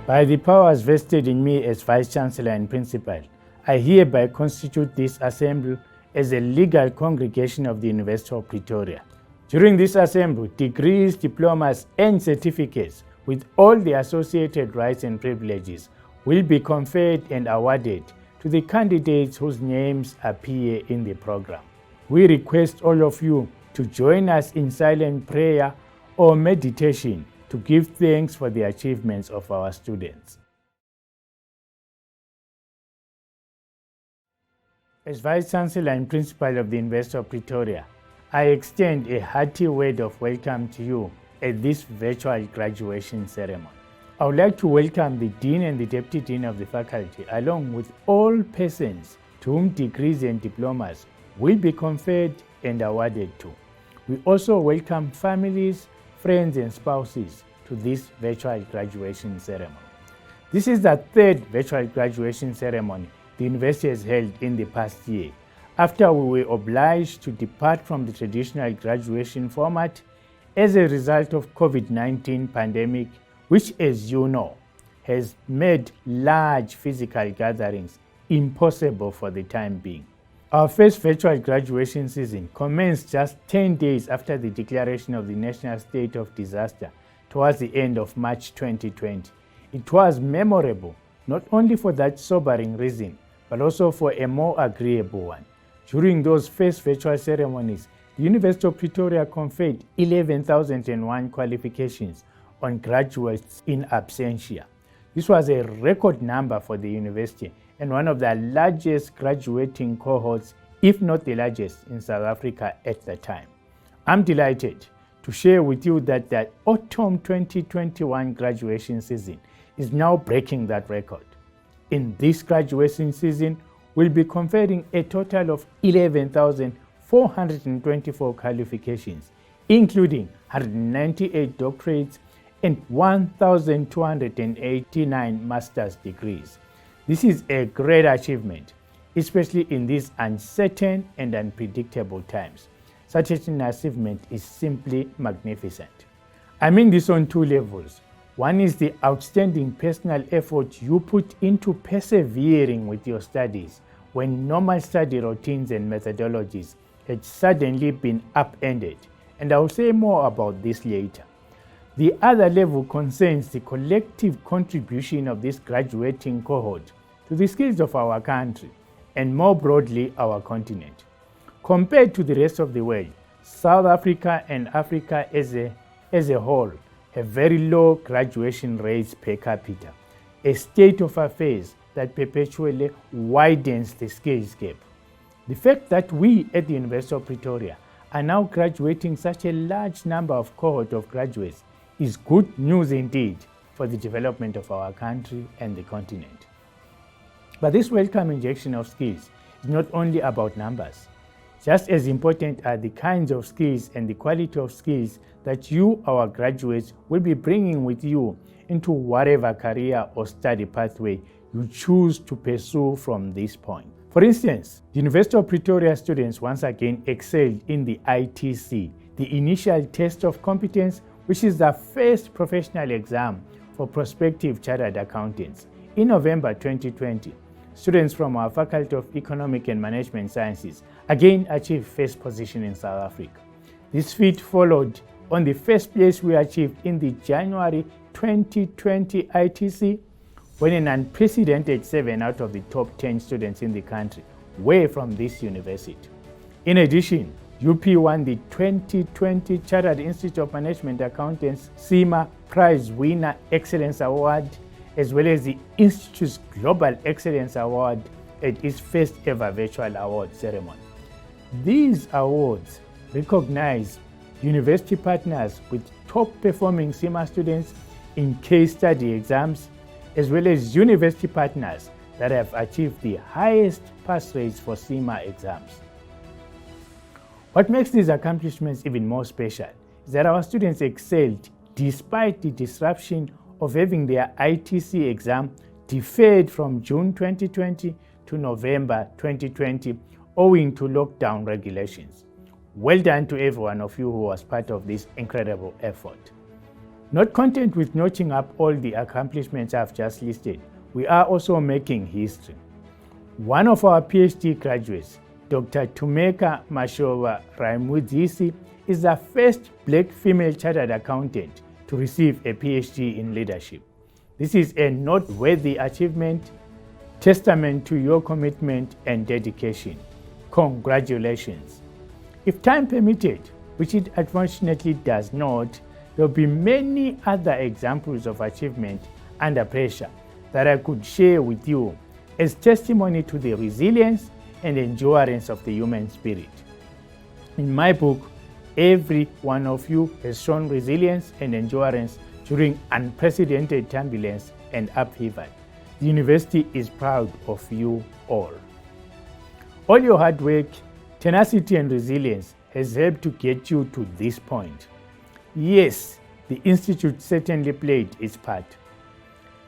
By the powers vested in me as Vice-Chancellor and Principal, I hereby constitute this assembly as a legal congregation of the University of Pretoria. During this assembly, degrees, diplomas, and certificates with all the associated rights and privileges will be conferred and awarded to the candidates whose names appear in the program. We request all of you to join us in silent prayer or meditation to give thanks for the achievements of our students. As Vice-Chancellor and Principal of the University of Pretoria, I extend a hearty word of welcome to you at this virtual graduation ceremony. I would like to welcome the Dean and the Deputy Dean of the faculty, along with all persons to whom degrees and diplomas will be conferred and awarded to. We also welcome families, friends, and spouses to this virtual graduation ceremony. This is the third virtual graduation ceremony the university has held in the past year, after we were obliged to depart from the traditional graduation format as a result of COVID-19 pandemic, which, as you know, has made large physical gatherings impossible for the time being. Our first virtual graduation season commenced just 10 days after the declaration of the national state of disaster towards the end of March 2020. It was memorable not only for that sobering reason, but also for a more agreeable one. During those first virtual ceremonies, the University of Pretoria conferred 11,001 qualifications on graduates in absentia. This was a record number for the university and one of the largest graduating cohorts, if not the largest, in South Africa at the time. I'm delighted to share with you that the autumn 2021 graduation season is now breaking that record. In this graduation season, we'll be conferring a total of 11,424 qualifications, including 198 doctorates and 1,289 master's degrees. This is a great achievement, especially in these uncertain and unpredictable times. Such an achievement is simply magnificent. I mean this on two levels. One is the outstanding personal effort you put into persevering with your studies when normal study routines and methodologies had suddenly been upended, and I'll say more about this later. The other level concerns the collective contribution of this graduating cohort to the skills of our country and more broadly our continent. Compared to the rest of the world, South Africa and Africa as a whole have very low graduation rates per capita, a state of affairs that perpetually widens the skills gap. The fact that we at the University of Pretoria are now graduating such a large number of cohort of graduates is good news indeed for the development of our country and the continent. But this welcome injection of skills is not only about numbers. Just as important are the kinds of skills and the quality of skills that you, our graduates, will be bringing with you into whatever career or study pathway you choose to pursue from this point. For instance, the University of Pretoria students once again excelled in the ITC, the Initial Test of Competence, which is the first professional exam for prospective chartered accountants. In November 2020, students from our Faculty of Economic and Management Sciences again achieved first position in South Africa. This feat followed on the first place we achieved in the January 2020 ITC, when an unprecedented 7 out of the top 10 students in the country were from this university. In addition, UP won the 2020 Chartered Institute of Management Accountants CIMA Prize Winner Excellence Award, as well as the Institute's Global Excellence Award at its first ever virtual award ceremony. These awards recognize university partners with top performing CIMA students in case study exams, as well as university partners that have achieved the highest pass rates for CIMA exams. What makes these accomplishments even more special is that our students excelled despite the disruption of having their ITC exam deferred from June 2020 to November 2020 owing to lockdown regulations. Well done to every one of you who was part of this incredible effort. Not content with notching up all the accomplishments I've just listed, we are also making history. One of our PhD graduates, Dr. Tumeka Mashova Raimudzisi, is the first Black female chartered accountant to receive a PhD in leadership. This is a noteworthy achievement, testament to your commitment and dedication. Congratulations. If time permitted, which it unfortunately does not, there will be many other examples of achievement under pressure that I could share with you as testimony to the resilience and endurance of the human spirit. In my book, every one of you has shown resilience and endurance during unprecedented turbulence and upheaval. The university is proud of you all. All your hard work, tenacity, and resilience has helped to get you to this point. Yes, the Institute certainly played its part.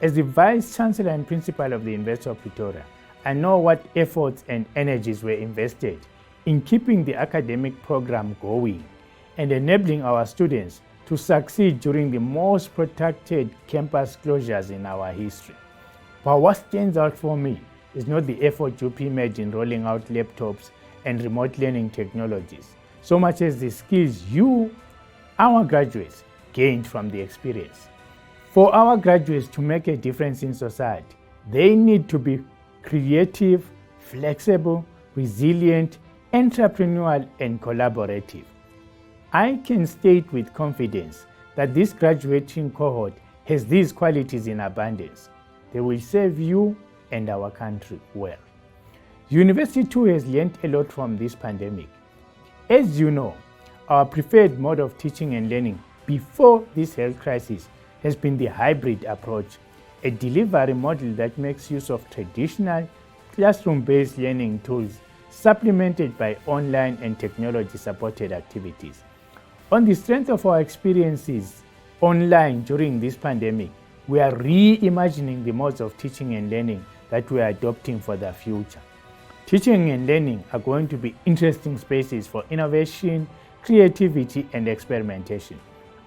As the Vice Chancellor and Principal of the University of Pretoria, I know what efforts and energies were invested in keeping the academic program going and enabling our students to succeed during the most protracted campus closures in our history. But what stands out for me is not the effort UP made in rolling out laptops and remote learning technologies, so much as the skills you, our graduates, gained from the experience. For our graduates to make a difference in society, they need to be creative, flexible, resilient, entrepreneurial, and collaborative. I can state with confidence that this graduating cohort has these qualities in abundance. They will serve you and our country well. University too has learned a lot from this pandemic. As you know, our preferred mode of teaching and learning before this health crisis has been the hybrid approach, a delivery model that makes use of traditional classroom-based learning tools supplemented by online and technology-supported activities. On the strength of our experiences online during this pandemic, we are reimagining the modes of teaching and learning that we are adopting for the future. Teaching and learning are going to be interesting spaces for innovation, creativity, and experimentation.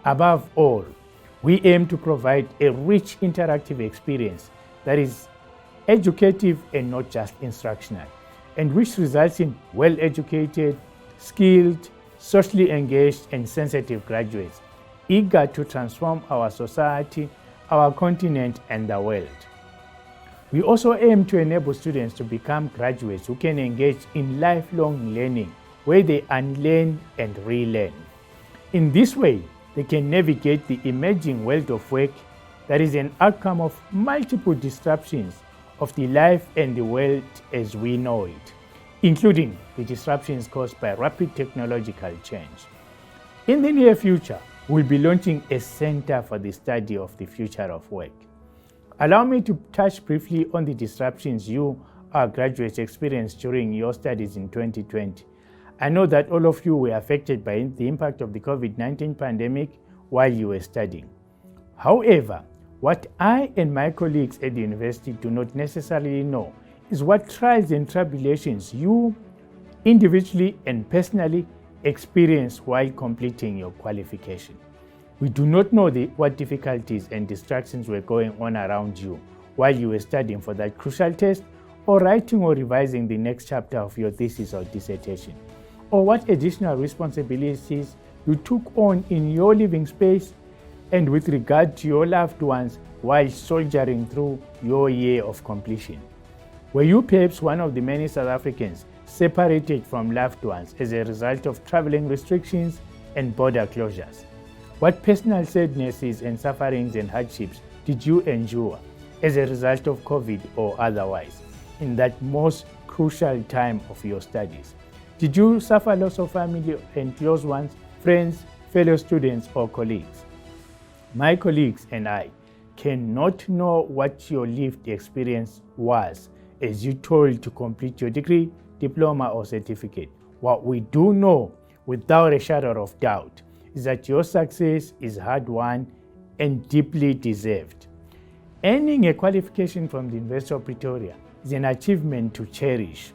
Above all, we aim to provide a rich interactive experience that is educative and not just instructional, and which results in well-educated, skilled, socially engaged, and sensitive graduates, eager to transform our society, our continent, and the world. We also aim to enable students to become graduates who can engage in lifelong learning, where they unlearn and relearn. In this way, they can navigate the emerging world of work that is an outcome of multiple disruptions of the life and the world as we know it, including the disruptions caused by rapid technological change. In the near future, we'll be launching a Center for the Study of the Future of Work. Allow me to touch briefly on the disruptions you, our graduates, experienced during your studies in 2020. I know that all of you were affected by the impact of the COVID-19 pandemic while you were studying. However, what I and my colleagues at the university do not necessarily know is what trials and tribulations you, individually and personally, experienced while completing your qualification. We do not know what difficulties and distractions were going on around you while you were studying for that crucial test or writing or revising the next chapter of your thesis or dissertation, or what additional responsibilities you took on in your living space and with regard to your loved ones while soldiering through your year of completion. Were you perhaps one of the many South Africans separated from loved ones as a result of traveling restrictions and border closures? What personal sadnesses and sufferings and hardships did you endure as a result of COVID or otherwise in that most crucial time of your studies? Did you suffer loss of family and close ones, friends, fellow students, or colleagues? My colleagues and I cannot know what your lived experience was as you toiled to complete your degree, diploma, or certificate. What we do know without a shadow of doubt is that your success is hard-won and deeply deserved. Earning a qualification from the University of Pretoria is an achievement to cherish.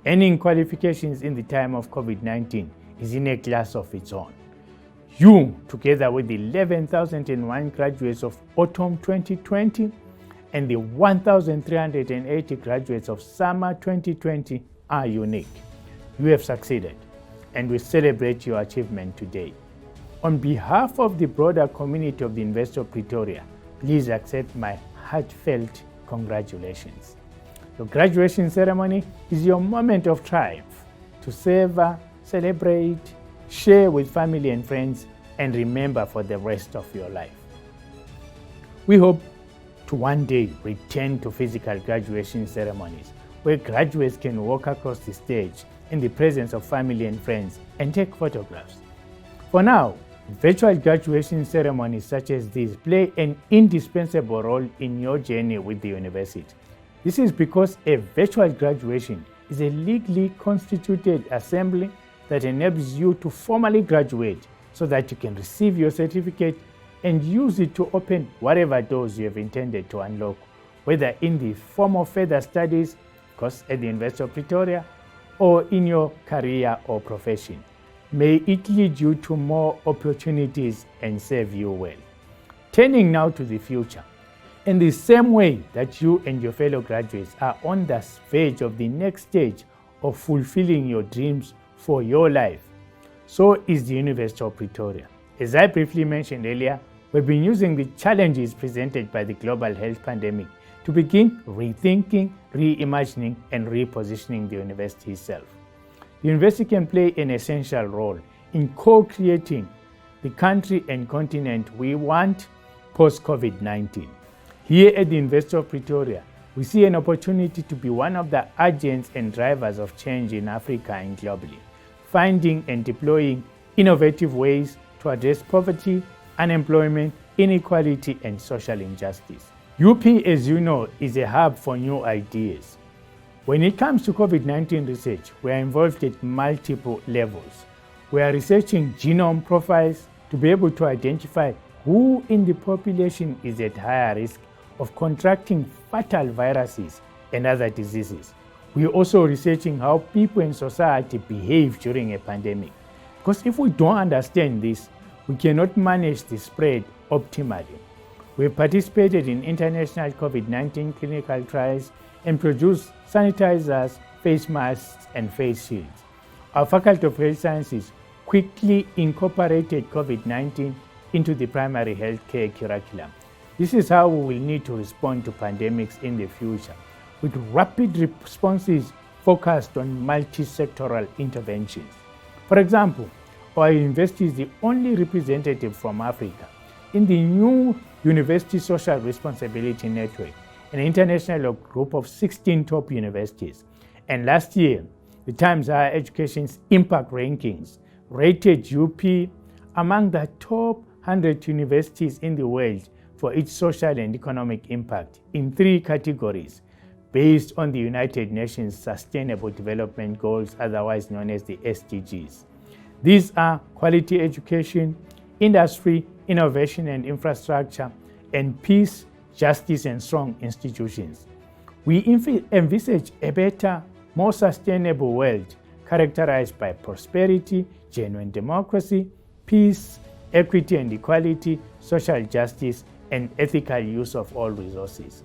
Earning qualifications in the time of COVID-19 is in a class of its own. You, together with the 11,001 graduates of autumn 2020 and the 1,380 graduates of summer 2020, are unique. You have succeeded, and we celebrate your achievement today. On behalf of the broader community of the University of Pretoria, please accept my heartfelt congratulations. Your graduation ceremony is your moment of triumph to savor, celebrate, share with family and friends, and remember for the rest of your life. We hope to one day return to physical graduation ceremonies where graduates can walk across the stage in the presence of family and friends and take photographs. For now, virtual graduation ceremonies such as these play an indispensable role in your journey with the university. This is because a virtual graduation is a legally constituted assembly that enables you to formally graduate so that you can receive your certificate and use it to open whatever doors you have intended to unlock, whether in the form of further studies, of course, at the University of Pretoria, or in your career or profession. May it lead you to more opportunities and serve you well. Turning now to the future. In the same way that you and your fellow graduates are on the verge of the next stage of fulfilling your dreams for your life, so is the University of Pretoria. As I briefly mentioned earlier, we've been using the challenges presented by the global health pandemic to begin rethinking, reimagining, and repositioning the university itself. The university can play an essential role in co-creating the country and continent we want post-COVID-19. Here at the University of Pretoria, we see an opportunity to be one of the agents and drivers of change in Africa and globally, finding and deploying innovative ways to address poverty, unemployment, inequality, and social injustice. UP, as you know, is a hub for new ideas. When it comes to COVID-19 research, we are involved at multiple levels. We are researching genome profiles to be able to identify who in the population is at higher risk of contracting fatal viruses and other diseases. We are also researching how people in society behave during a pandemic. Because if we don't understand this, we cannot manage the spread optimally. We participated in international COVID-19 clinical trials and produced sanitizers, face masks, and face shields. Our Faculty of Health Sciences quickly incorporated COVID-19 into the primary healthcare curriculum. This is how we will need to respond to pandemics in the future, with rapid responses focused on multi-sectoral interventions. For example, our university is the only representative from Africa in the new University Social Responsibility Network, an international group of 16 top universities. And last year, the Times Higher Education's Impact Rankings rated UP among the top 100 universities in the world for its social and economic impact in 3 categories based on the United Nations Sustainable Development Goals, otherwise known as the SDGs. These are quality education, industry, innovation and infrastructure, and peace, justice, and strong institutions. We envisage a better, more sustainable world characterized by prosperity, genuine democracy, peace, equity and equality, social justice, and ethical use of all resources.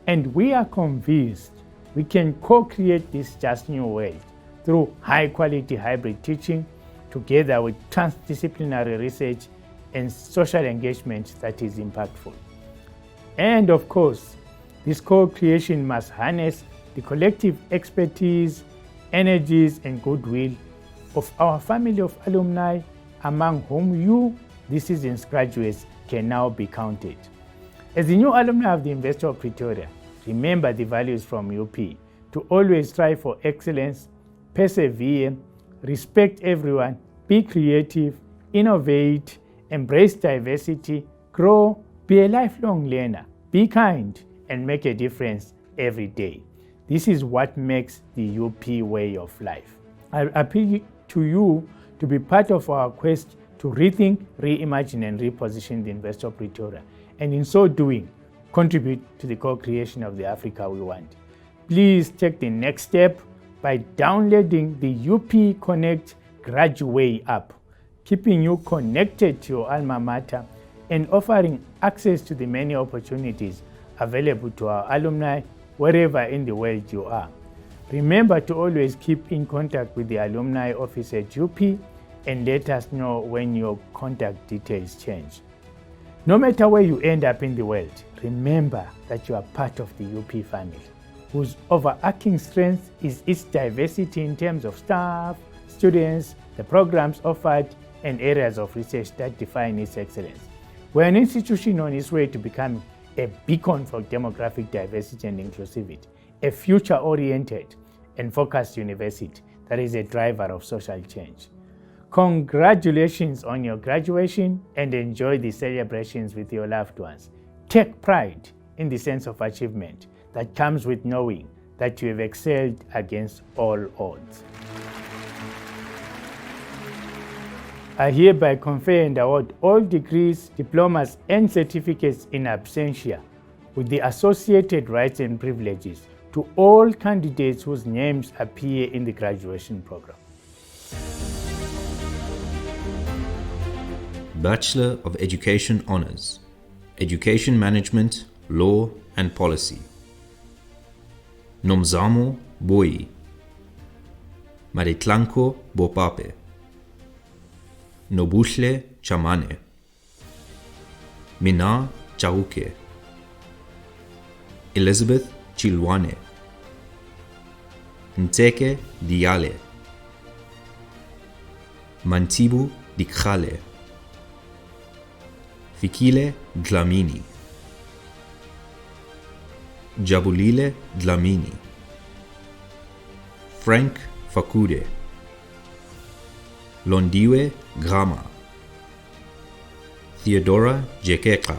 And we are convinced we can co-create this just new world through high-quality hybrid teaching, together with transdisciplinary research and social engagement that is impactful. And of course, this co-creation must harness the collective expertise, energies, and goodwill of our family of alumni, among whom you, this season's graduates, can now be counted. As the new alumni of the University of Pretoria, remember the values from UP to always strive for excellence, persevere, respect everyone, be creative, innovate, embrace diversity, grow, be a lifelong learner, be kind, and make a difference every day. This is what makes the UP way of life. I appeal to you to be part of our quest to rethink, reimagine, and reposition the University of Pretoria, and in so doing, contribute to the co-creation of the Africa we want. Please take the next step by downloading the UP Connect Graduate app. keeping you connected to your alma mater, and offering access to the many opportunities available to our alumni wherever in the world you are. Remember to always keep in contact with the alumni office at UP and let us know when your contact details change. No matter where you end up in the world, remember that you are part of the UP family, whose overarching strength is its diversity in terms of staff, students, the programs offered, and areas of research that define its excellence. We're an institution on its way to becoming a beacon for demographic diversity and inclusivity, a future-oriented and focused university that is a driver of social change. Congratulations on your graduation and enjoy the celebrations with your loved ones. Take pride in the sense of achievement that comes with knowing that you have excelled against all odds. I hereby confer and award all degrees, diplomas, and certificates in absentia with the associated rights and privileges to all candidates whose names appear in the graduation program. Bachelor of Education Honors, Education Management, Law and Policy. Nomzamo Boi, Maritlanko Bopape, Nobushle Chamane, Mina Chauke, Elizabeth Chilwane, Nteke Diale, Mantibu Dikhale, Fikile Dlamini, Jabulile Dlamini, Frank Fakude, Londiwe Grama, Theodora Jekeka,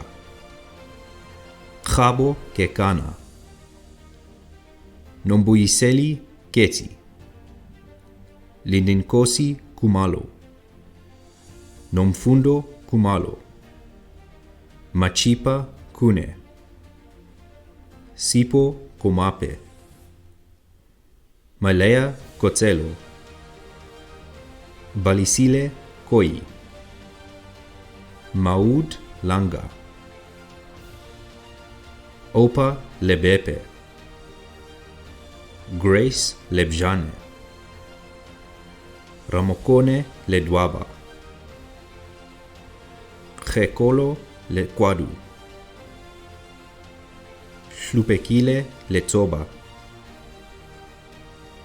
Khabo Kekana, Nombuiseli Keti, Lindinkosi Kumalo, Nomfundo Kumalo, Machipa Kune, Sipo Komape, Malaya Kotselo, Balisile Koi, Maud Langa, Opa Lebepe, Grace Lebjane, Ramokone Ledwaba, Khekolo Lekwadu, Shlupekile Letsoba,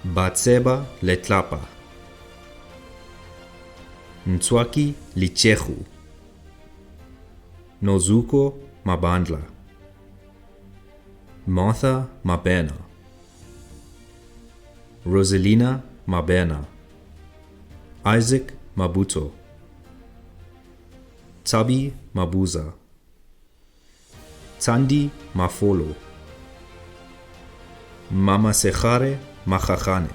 Batseba Letlapa, Ntswaki Lichehu, Nozuko Mabandla, Martha Mabena, Rosalina Mabena, Isaac Mabuto, Tabi Mabuza, Tandi Mafolo, Mama Sechare Machachane,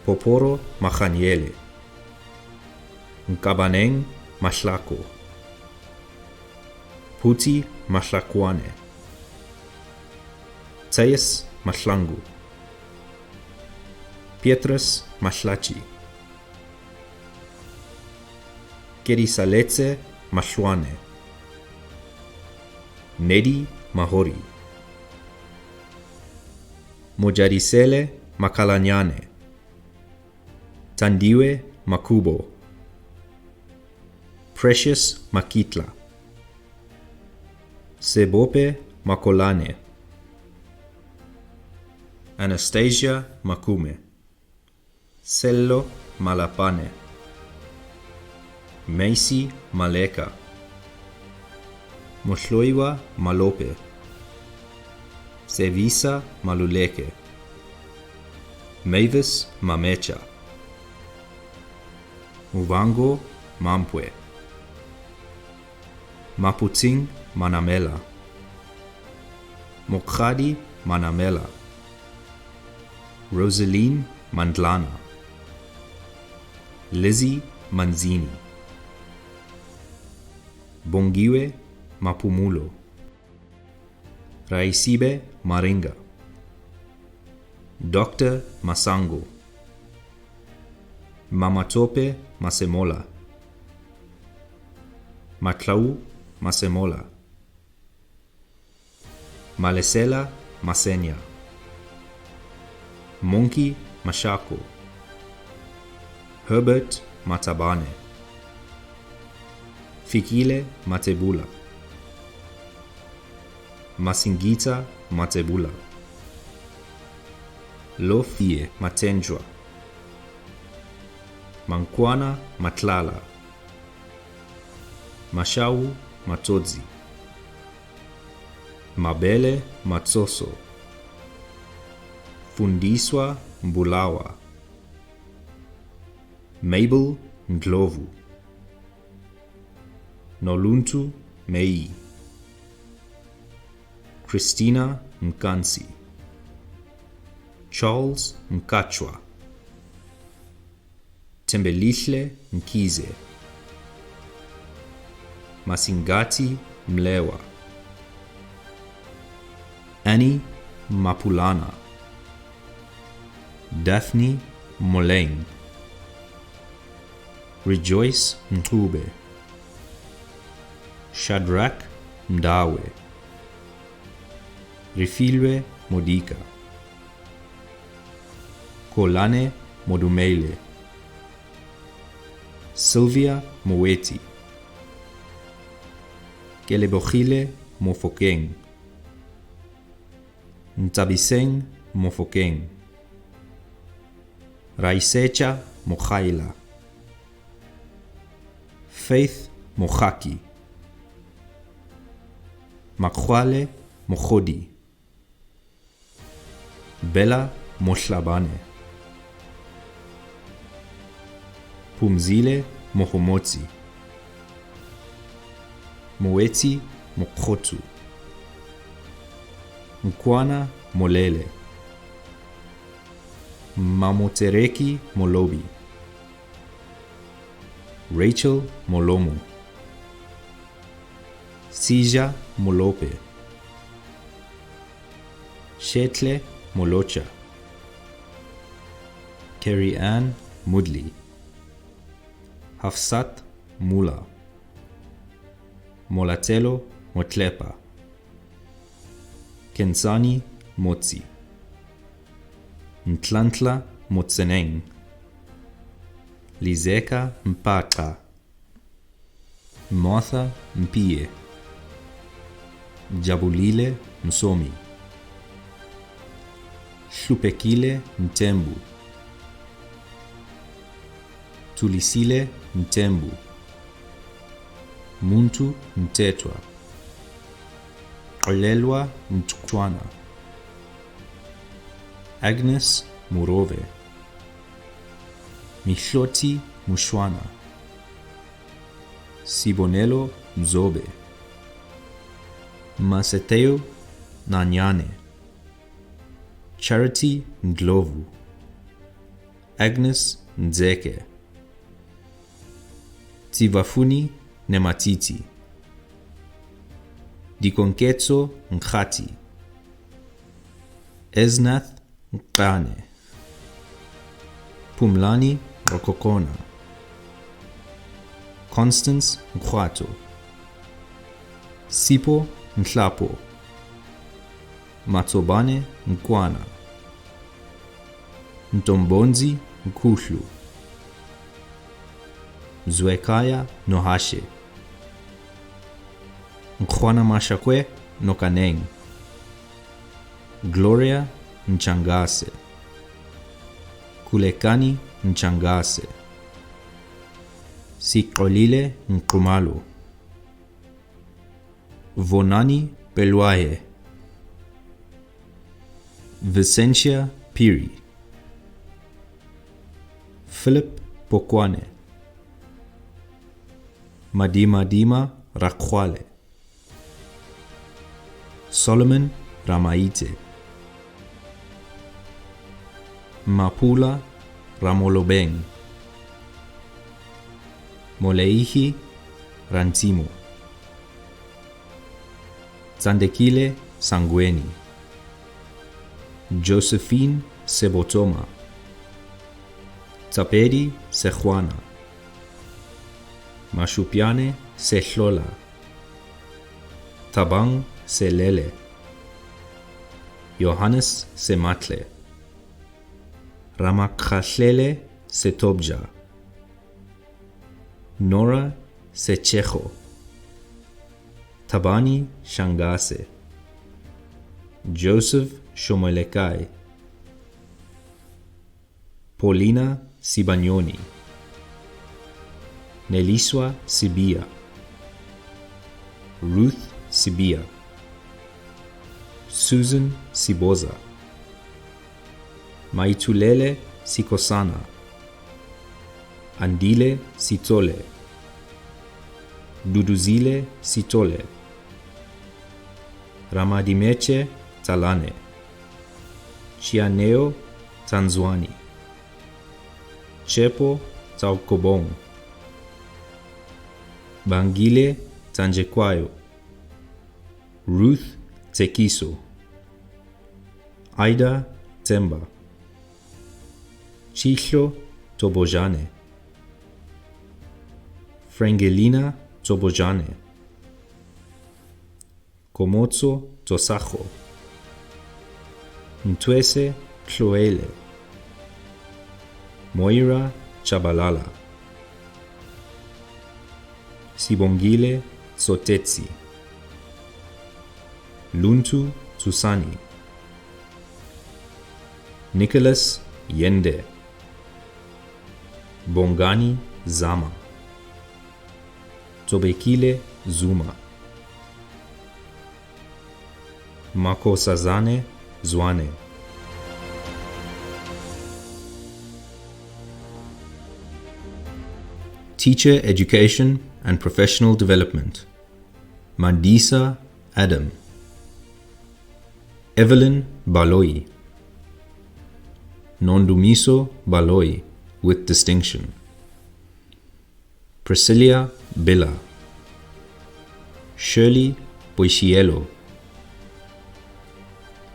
Poporo Machaniele, Nkabaneng Mashlako, Puti Mashlakwane, Teis Mashlangu, Pietrus Mashlachi, Kerisaletse Mashwane, Nedi Mahori, Mojarisele Makalanyane, Tandiwe Makubo, Precious Makitla, Sebope Makolane, Anastasia Makume, Sello Malapane, Macy Maleka, Mosloiwa Malope, Sevisa Maluleke, Mavis Mamecha, Muvango Mampwe, Maputing Manamela, Mokhadi Manamela, Rosaline Mandlana, Lizzie Manzini, Bongiwe Mapumulo, Raisibe Maringa, Dr. Masango, Mamatope Masemola, Matlau Masemola, Malesela Masenya, Monkey Mashako, Herbert Matabane, Fikile Matebula, Masingita Matebula, Lofie Matenjwa, Mankwana Matlala, Mashau Matodzi, Mabele Matsoso, Fundiswa Mbulawa, Mabel Ndlovu, Noluntu Mei, Christina Nkansi, Charles Nkachwa, Tembelihle Nkize, Masingati Mlewa, Annie Mapulana, Daphne Moleng, Rejoice Mtube, Shadrach Mdawe, Rifilwe Modika, Kolane Modumele, Sylvia Moeti, Kelebochile Mofokeng, Ntabiseng Mofokeng, Raisecha Mochaila, Faith Mochaki, Makwale Mochodi, Bella Moshlabane, Pumzile Mohomotsi, Moeti Mokhotu, Mkwana Molele, Mamotereki Molobi, Rachel Molomo, Sija Molope, Shetle Molocha, Carrie Ann Mudley, Hafsat Mula, Molatelo Motlepa, Kensani Motsi, Ntlantla Motseneng, Lizeka Mpaka, Martha Mpie, Jabulile Msomi, Hlupekile Mtembu, Tulisile Mtembu, Muntu Mtetwa, Olelwa Mtukwana, Agnes Murove, Mihloti Mushwana, Sibonelo Mzobe, Maseteo Nanyane, Charity Ndlovu, Agnes Nzeke, Tivafuni Nematiti, Dikonketso Nkhati, Eznath Nkane, Pumlani Rokokona, Constance Nkhwato, Sipo Nhlapo, Matsobane Nkwana, Ntombonzi Nkuhlu, Zwekaya Nohashe, Nkhwana Mashakwe Nokaneng, Gloria Nchangase, Kulekani Nchangase, Sikolile Nkumalo, Vonani Pelwaye, Vicentia Piri, Philip Pokwane, Madima Dima Rakwale, Solomon Ramaite, Mapula Ramolobeng, Moleihi Rantimo, Zandekile Sangweni, Josephine Sebotoma, Matapedi se Juana. Mashupiane se Hlola. Tabang se Lele. Johannes se Matle. Ramakhalele se Tobja. Nora se Checho. Tabani Shangase. Joseph Shomolekai. Paulina Sibagnoni. Neliswa Sibia. Ruth Sibia. Susan Siboza. Maitulele Sikosana. Andile Sitole. Duduzile Sitole. Ramadimeche Talane. Chianeo Tanzwani. Chepo Taukobong. Bangile Tanjekwayo. Ruth Tekiso. Aida Temba. Chihlo Tobojane. Frangelina Tobojane. Komotso Tosajo. Ntwese Chloele. Moira Chabalala. Sibongile Sotetsi. Luntu Tusani. Nicholas Yende. Bongani Zama. Tobekile Zuma. Makosazane Zwane. Teacher Education and Professional Development. Mandisa Adam. Evelyn Baloi. Nondumiso Baloi with distinction. Priscilla Billa. Shirley Boishielo.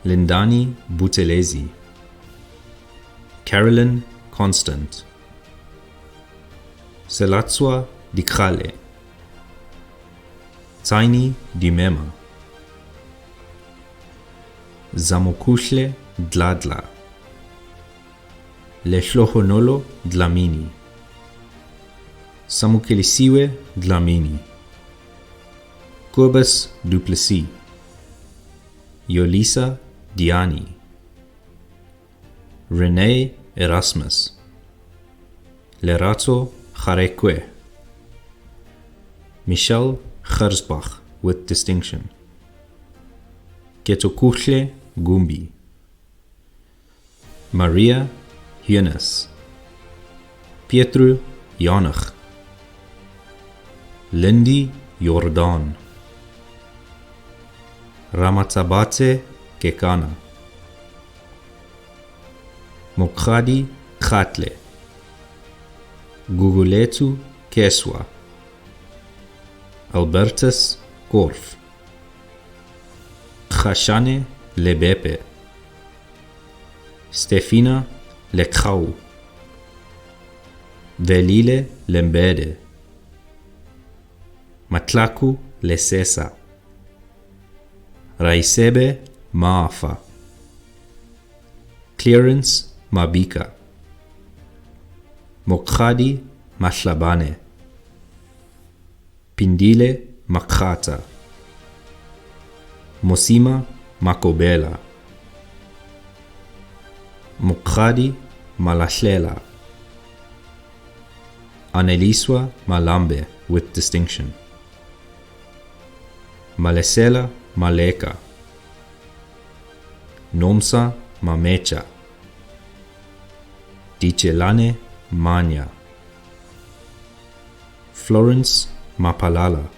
Lindani Butelezi. Carolyn Constant. Selatswa Dikhale. Tiny Dimema. Zamokushle Dladla. Lehlohonolo Dlamini. Samukelisiwe Dlamini. Kobus Duplessis. Yolisa Diani. Renee Erasmus. Lerato Jarekwe. Michelle Gersbach with distinction. Ketokukhle Gumbi. Maria Hunes. Pietro Janach. Lindy Jordan. Ramatabate Kekana. Mokhadi Khatle. Guguletu Keswa. Albertus Korf. Khashane Lebepe. Stefina Lekhau. Velile Lembede. Matlaku Lesesa. Raisebe Maafa. Clearance Mabika. Mokhadi Mashlabane. Pindile Makhata. Mosima Makobela. Mokhadi Malashlela. Aneliswa Malambe with distinction. Malesela Maleka. Nomsa Mamecha. Dichelane Manya. Florence Mapalala.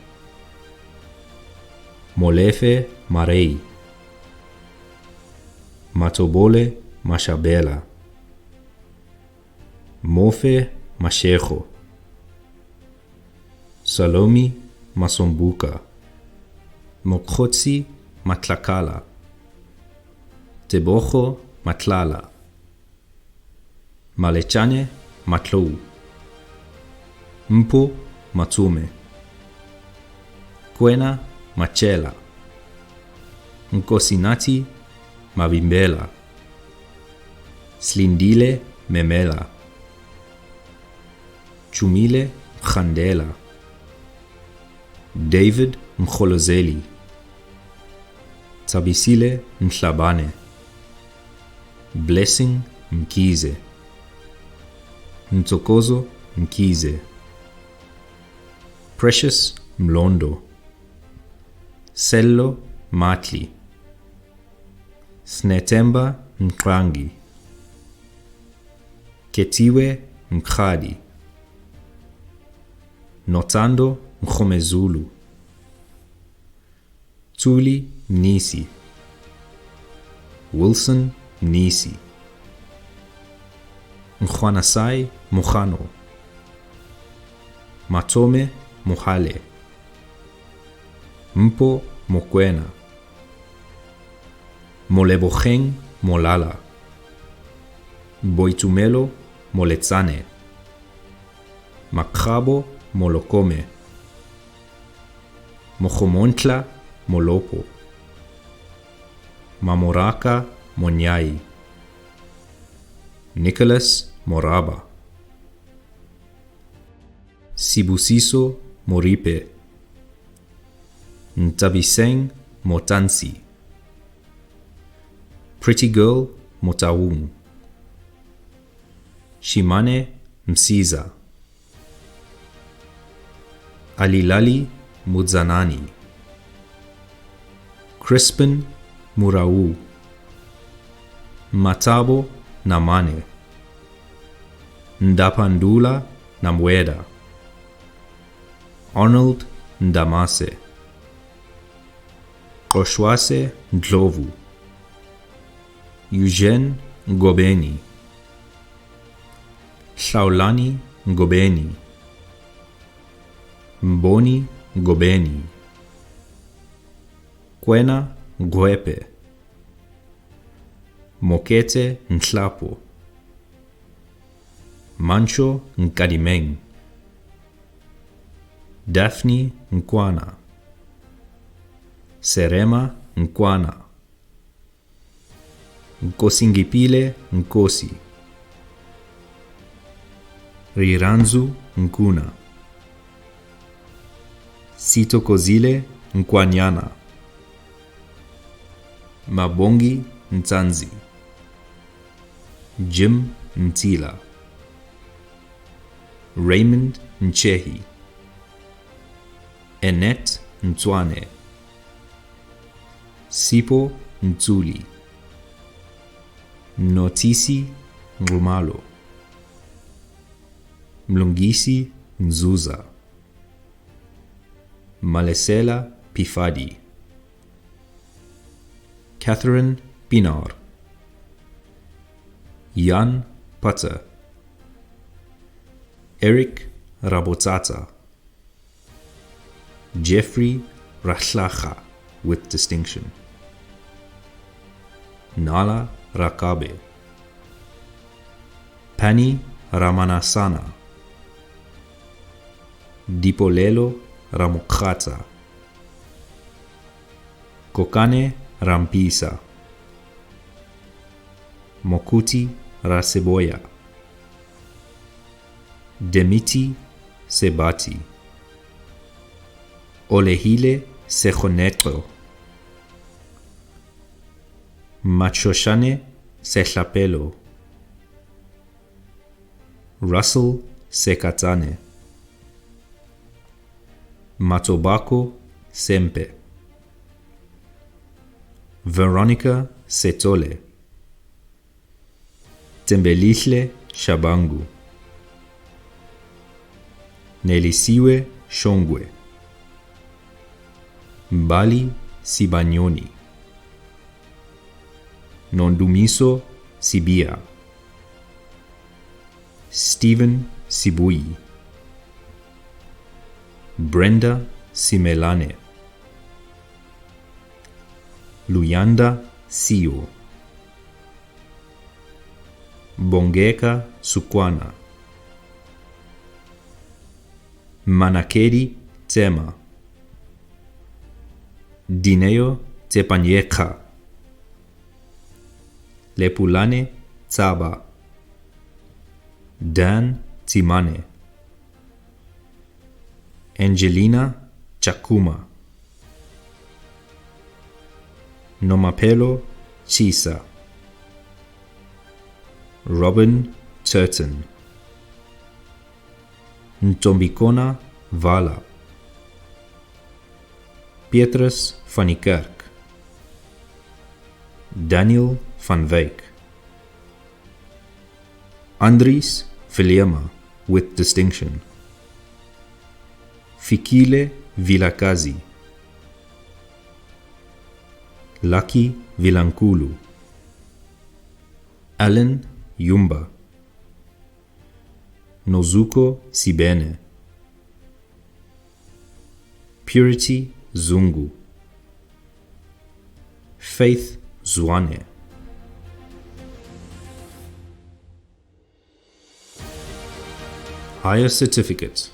Molefe Marei. Matobole Mashabela. Mofe Mashecho. Salomi Masombuka. Mokhotsi Matlakala. Tebocho Matlala. Malechane matlou. Mpo matume. Kwena machela. Nkosinati mavimbela. Slindile memela. Chumile mkhandela. David mkholozeli. Tabisile mhlabane. Blessing mkize. Ntsokozo mkize. Precious mlondo. Sello matli. Snetemba mkrangi. Ketiwe mkhadi. Notando mkhomezulu. Tuli Nisi. Wilson Nisi. Mkhwanasai Mukhano. Matome Muhale. Mpo Mokwena. Molebocheng Molala. Boitumelo Moletsane. Makrabo Molokome. Mohomontla Molopo. Mamoraka Monyai. Nicholas Moraba. Sibusiso Moripe. Ntabiseng Motansi. Pretty Girl Motawung. Shimane Msiza. Alilali Mudzanani. Crispin Murau. Matabo Namane. Ndapandula Namweda. Arnold Ndamase. Koshwase Ndlovu. Eugene Ngobeni. Shaulani Ngobeni. Mboni Ngobeni. Kwena Ngwepe. Mokete Nhlapo. Mancho Nkadimeng. Daphne Nkwana. Serema Nkwana. Nkosingipile Nkosi. Riranzu Nkuna. Sitokozile Nkwanyana. Mabongi Ntanzi. Jim Ntila. Raymond Nchehi. Enet Ntwane. Sipo Ntuli. Notisi Ngumalo. Mlungisi Nzuza. Malesela Pifadi. Catherine Pinar. Jan Putter. Eric Rabotata. Jeffrey Rahlacha with distinction. Nala Rakabe. Pani Ramanasana. Dipolelo Ramukhata. Kokane Rampisa. Mokuti Raseboya. Demiti Sebati. Olehile Sejonetro. Machoshane Sehlapelo. Russell Sekatane. Matobako Sempe. Veronica Setole. Tembelihle Shabangu. Nelisiwe Shongwe. Mbali Sibanyoni. Nondumiso Sibia. Stephen Sibui. Brenda Simelane. Luyanda Sio. Bongeka Sukwana. Manakedi Tema, Dineo Tepanyeka, Lepulane Tsaba, Dan Timane, Angelina Chakuma, Nomapelo Chisa, Robin Turton, Ntombikona Vala, Petrus van die Kerk, Daniel van Wyk, Andries Vilema with distinction, Fikile Vilakazi, Lucky Vilankulu, Alan Yumba, Nozuko Sibene, Purity Zungu, Faith Zwane. Higher Certificate,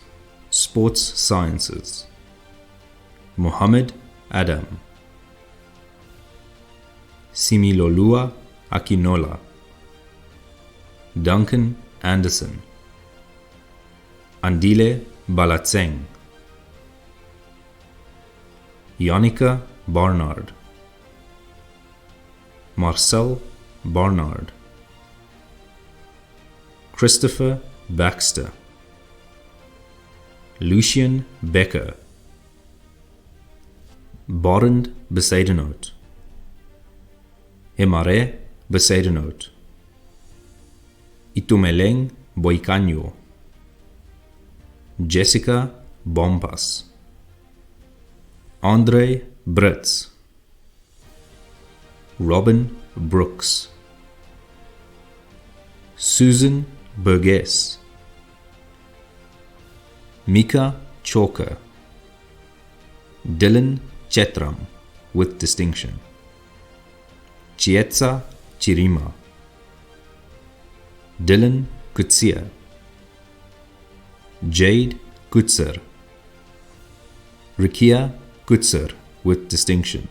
Sports Sciences, Muhammad Adam, Similolua Akinola, Duncan Anderson, Andile Balatseng, Yannicka Barnard, Marcel Barnard, Christopher Baxter, Lucian Becker, Barend Besaidenout, Emare Besaidenout, Itumeleng Boikanyo, Jessica Bompas, Andre Brits, Robin Brooks, Susan Burgess, Mika Chalker, Dylan Chetram with distinction, Chietza Chirima, Dylan Kutsia, Jade Kutser, Rikia Kutser with distinction,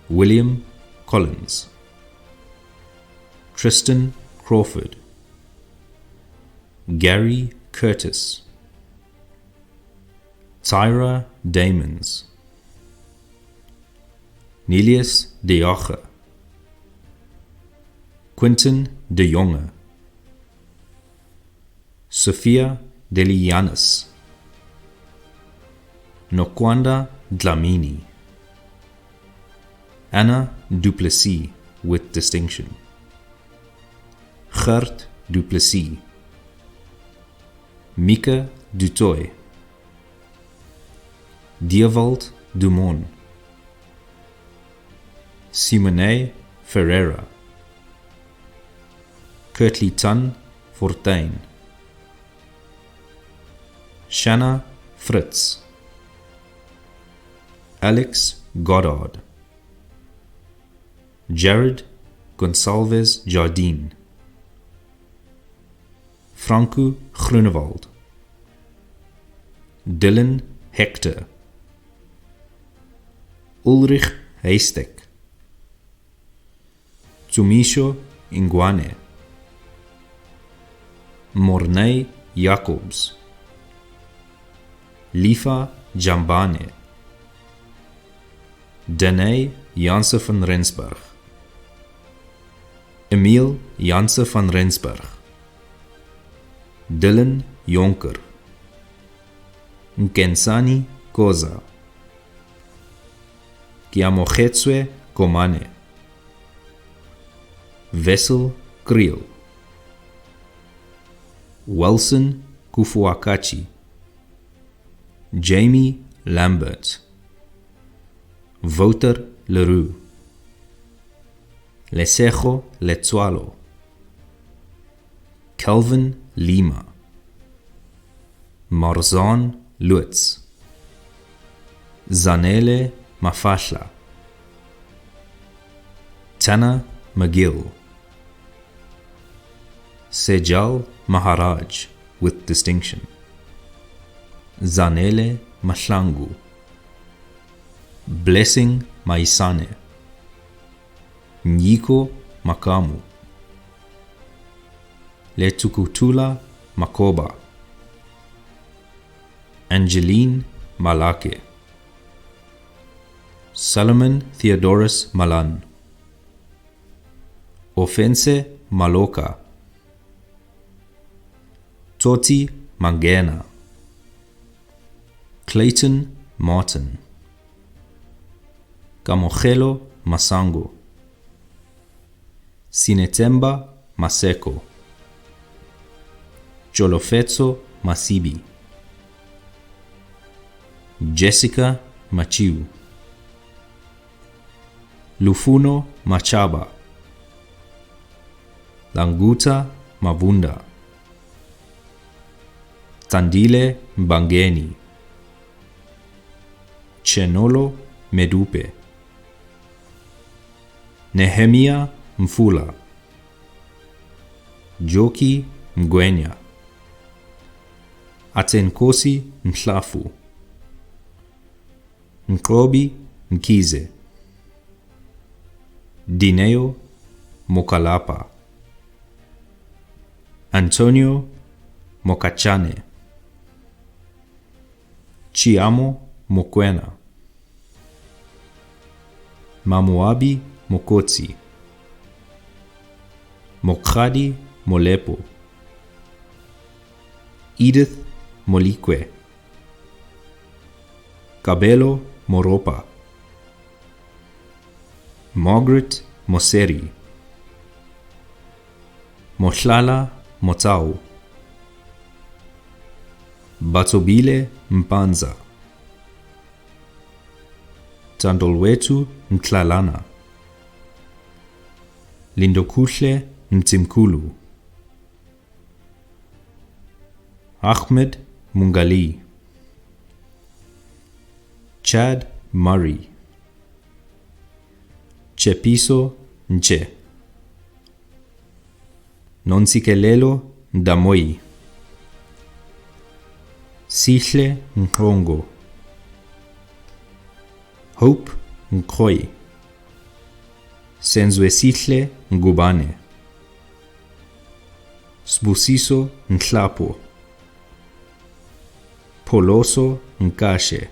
William Collins, Tristan Crawford, Gary Curtis, Tyra Damons, Nelius de Jager, Quinton de Jonge, Sophia Delianis, Nokwanda Dlamini, Anna Duplessis with distinction, Gert Duplessis, Mika Dutoy, Diewald Dumont, Simone Ferreira, Kurtley Tan Fortuin, Shanna Fritz, Alex Goddard, Jared Gonsalves Jardine, Franco Grunewald, Dylan Hector, Ulrich Heistek, Tsumisho Ingwane, Mornay Jacobs, Lifa Jambane, Danae Janse van Rensburg, Emile Janse van Rensburg, Dylan Jonker, Nkensani Koza, Kiamogetswe Komane, Wessel Kriel, Wilson Kufuakachi, Jamie Lambert, Wouter Leroux, Lesejo Letsualo, Kelvin Lima, Marzan Lutz, Zanele Mafashla, Tana McGill, Sejal Maharaj with distinction, Zanele Mahlangu, Blessing Maisane, Nyiko Makamu, Letukutula Makoba, Angeline Malake, Solomon Theodorus Malan, Offense Maloka, Toti Mangena, Clayton Martin, Kamogelo Masango, Sinetemba Maseko, Jolofetso Masibi, Jessica Machiu, Lufuno Machaba, Languta Mavunda, Tandile Mbangeni, Chenolo Medupe, Nehemia Mfula, Joki Mgwenya, Atenkosi Mhlafu, Mkobi Mkize, Dineo Mokalapa, Antonio Mokachane, Chiamo Mokwena, Mamuabi Mokotsi, Mokhadi Molepo, Edith Molikwe, Kabelo Moropa, Margaret Moseri, Mohlala Motau, Batobile Mpanza, Tandolwetu Mtlalana, Lindokuhle Mtimkulu, Ahmed Mungali, Chad Murray, Chepiso Nche, Nonsikelelo Ndamoi, Sihle Nkongo, Hope Nkoi, Senzwesihle Ngubane, Sbusiso Nhlapo, Poloso Nkashe,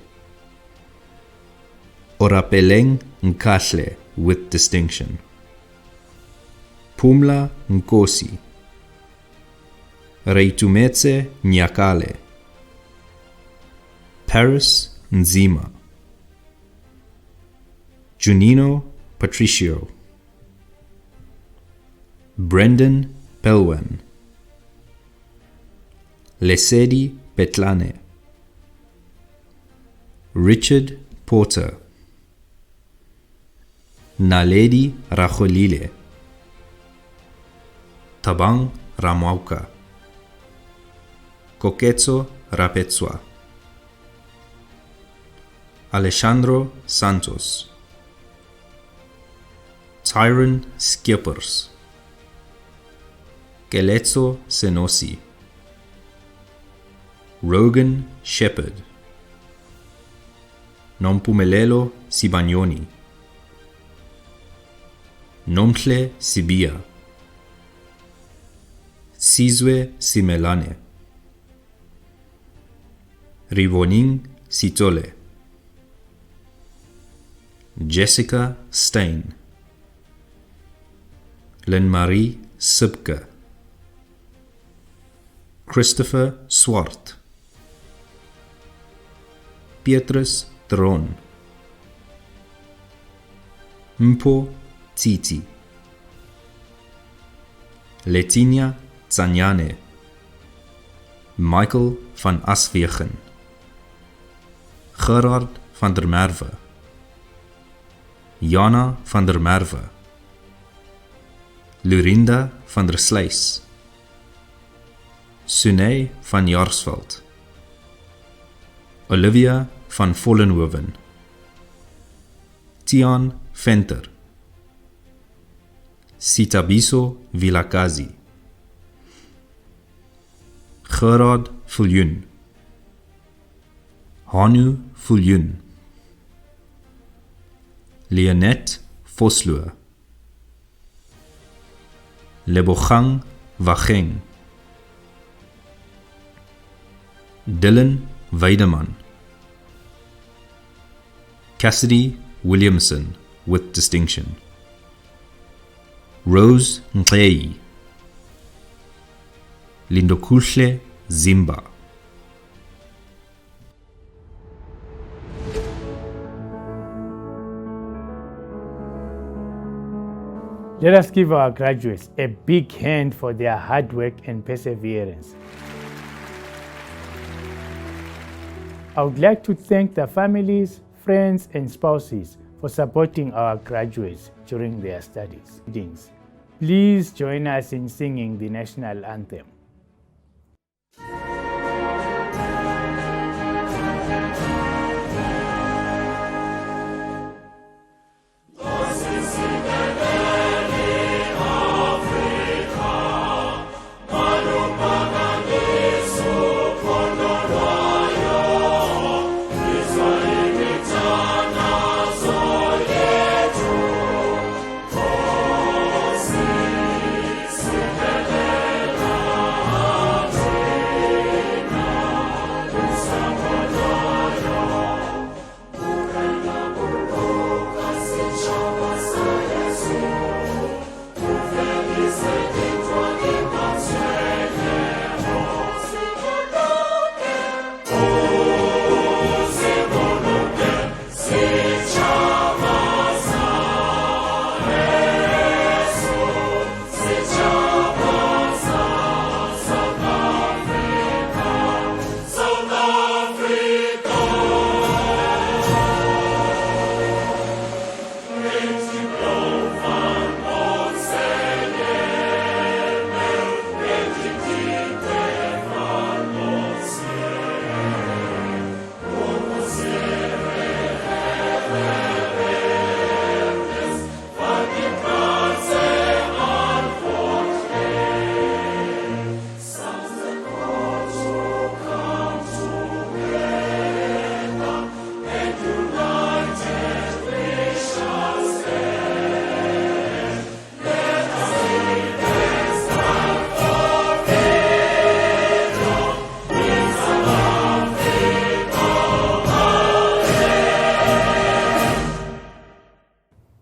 Orapeleng Nkashle with distinction, Pumla Nkosi, Reitumetse Nyakale, Paris Nzima, Junino Patricio, Brendan Pelwen, Lesedi Petlane, Richard Porter, Naledi Racholile, Tabang Ramauka, Koketso Rapetswa, Alejandro Santos, Tyron Skippers, Keletso Senosi, Rogan Shepherd, Nompumelelo Sibanyoni, Nomhle Sibia, Sizwe Simelane, Rivoning Sitole, Jessica Stein, Len-Marie Sibke, Christopher Swart, Petrus Dron, Mpo Titi, Letinia Zanyane, Michael van Aswegen, Gerard van der Merwe, Jana van der Merwe, Lurinda van der Sluys, Sunay van Jaarsveld, Olivia van Vollenhoven, Tian Venter, Sitabiso Vilakazi, Gerard Viljoen, Hanu Vuljun, Leonette Vosloo, Lebogang Wageng, Dylan Weideman, Cassidy Williamson with distinction, Rose Nklei, Lindokuhle Zimba. Let us give our graduates a big hand for their hard work and perseverance. I would like to thank the families, friends, and spouses for supporting our graduates during their studies. Please join us in singing the national anthem.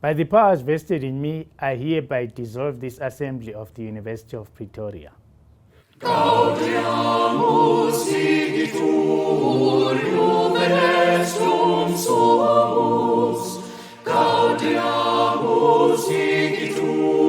By the powers vested in me, I hereby dissolve this assembly of the University of Pretoria. Gaudiamus igitur juvenestum sumus, Gaudiamus igitur